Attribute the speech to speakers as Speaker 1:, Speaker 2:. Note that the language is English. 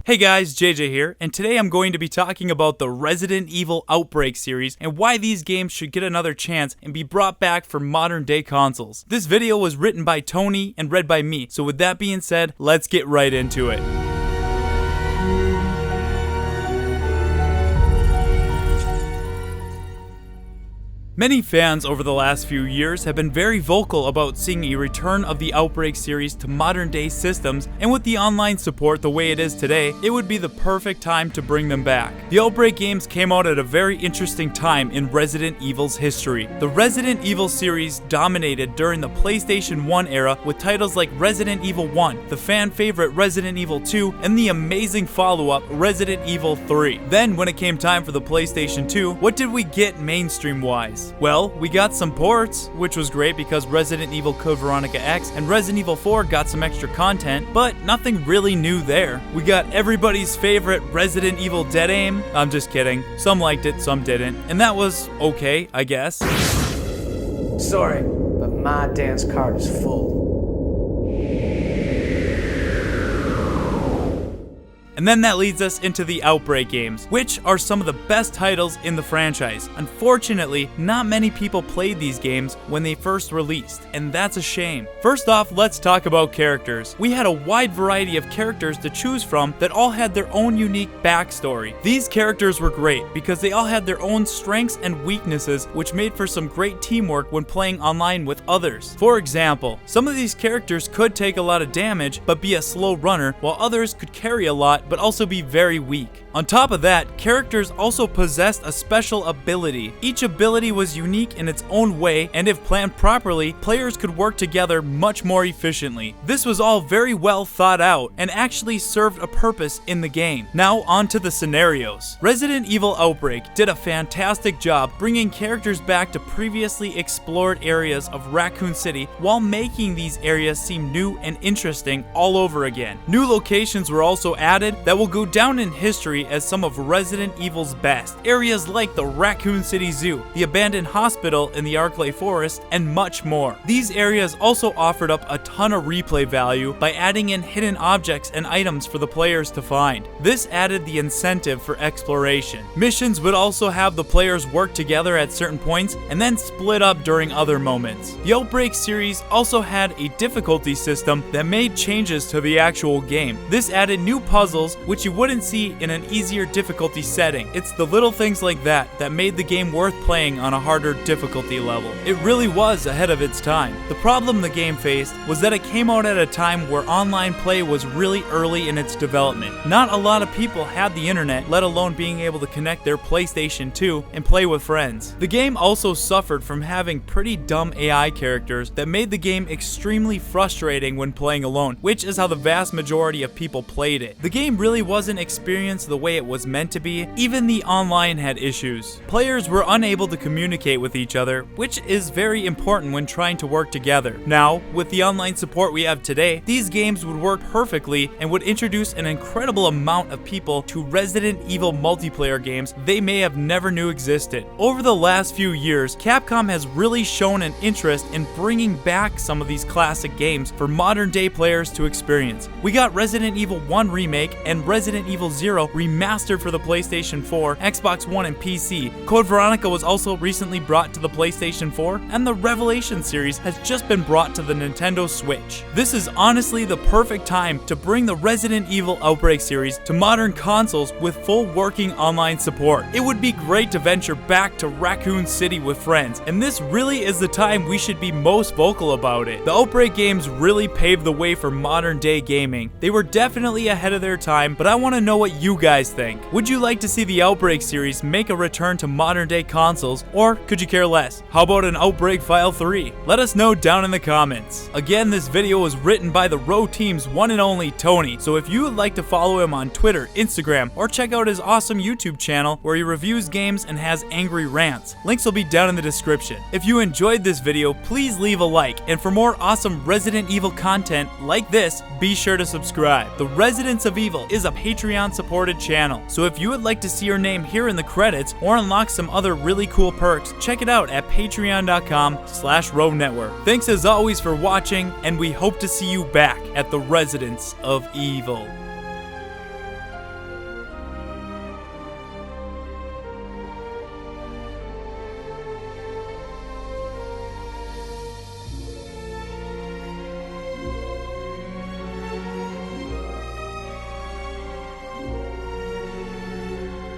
Speaker 1: Hey guys, JJ here, and today I'm going to be talking about the Resident Evil Outbreak series and why these games should get another chance and be brought back for modern day consoles. This video was written by Tony and read by me, so with that being said, let's get right into it. Many fans over the last few years have been very vocal about seeing a return of the Outbreak series to modern day systems, and with the online support the way it is today, it would be the perfect time to bring them back. The Outbreak games came out at a very interesting time in Resident Evil's history. The Resident Evil series dominated during the PlayStation 1 era with titles like Resident Evil 1, the fan favorite Resident Evil 2, and the amazing follow-up Resident Evil 3. Then when it came time for the PlayStation 2, what did we get mainstream-wise? Well, we got some ports, which was great because Resident Evil Code Veronica X and Resident Evil 4 got some extra content, but nothing really new there. We got everybody's favorite Resident Evil Dead Aim. I'm just kidding. Some liked it, some didn't, and that was okay, I guess.
Speaker 2: Sorry, but my dance card is full.
Speaker 1: And then that leads us into the Outbreak games, which are some of the best titles in the franchise. Unfortunately, not many people played these games when they first released, and that's a shame. First off, let's talk about characters. We had a wide variety of characters to choose from that all had their own unique backstory. These characters were great because they all had their own strengths and weaknesses, which made for some great teamwork when playing online with others. For example, some of these characters could take a lot of damage but be a slow runner, while others could carry a lot but also be very weak. On top of that, characters also possessed a special ability. Each ability was unique in its own way, and if planned properly, players could work together much more efficiently. This was all very well thought out and actually served a purpose in the game. Now on to the scenarios. Resident Evil Outbreak did a fantastic job bringing characters back to previously explored areas of Raccoon City while making these areas seem new and interesting all over again. New locations were also added that will go down in history as some of Resident Evil's best. Areas like the Raccoon City Zoo, the abandoned hospital in the Arklay Forest, and much more. These areas also offered up a ton of replay value by adding in hidden objects and items for the players to find. This added the incentive for exploration. Missions would also have the players work together at certain points and then split up during other moments. The Outbreak series also had a difficulty system that made changes to the actual game. This added new puzzles which you wouldn't see in an easier difficulty setting. It's the little things like that that made the game worth playing on a harder difficulty level. It really was ahead of its time. The problem the game faced was that it came out at a time where online play was really early in its development. Not a lot of people had the internet, let alone being able to connect their PlayStation 2 and play with friends. The game also suffered from having pretty dumb AI characters that made the game extremely frustrating when playing alone, which is how the vast majority of people played it. The game really wasn't experienced the way it was meant to be. Even the online had issues. Players were unable to communicate with each other, which is very important when trying to work together. Now, with the online support we have today, these games would work perfectly and would introduce an incredible amount of people to Resident Evil multiplayer games they may have never knew existed. Over the last few years, Capcom has really shown an interest in bringing back some of these classic games for modern day players to experience. We got Resident Evil 1 Remake and Resident Evil 0 Remastered for the PlayStation 4, Xbox One, and PC. Code Veronica was also recently brought to the PlayStation 4, and the Revelation series has just been brought to the Nintendo Switch. This is honestly the perfect time to bring the Resident Evil Outbreak series to modern consoles with full working online support. It would be great to venture back to Raccoon City with friends, and this really is the time we should be most vocal about it. The Outbreak games really paved the way for modern day gaming. They were definitely ahead of their time, but I want to know what you guys think. Would you like to see the Outbreak series make a return to modern day consoles, or could you care less? How about an Outbreak File 3? Let us know down in the comments. Again, this video was written by the ROE Team's one and only Tony, so if you would like to follow him on Twitter, Instagram, or check out his awesome YouTube channel where he reviews games and has angry rants, links will be down in the description. If you enjoyed this video, please leave a like, and for more awesome Resident Evil content like this, be sure to subscribe. The Residents of Evil is a Patreon supported channel, so if you would like to see your name here in the credits or unlock some other really cool perks, check it out at patreon.com/ROE Network. Thanks as always for watching, and we hope to see you back at the Residents of Evil.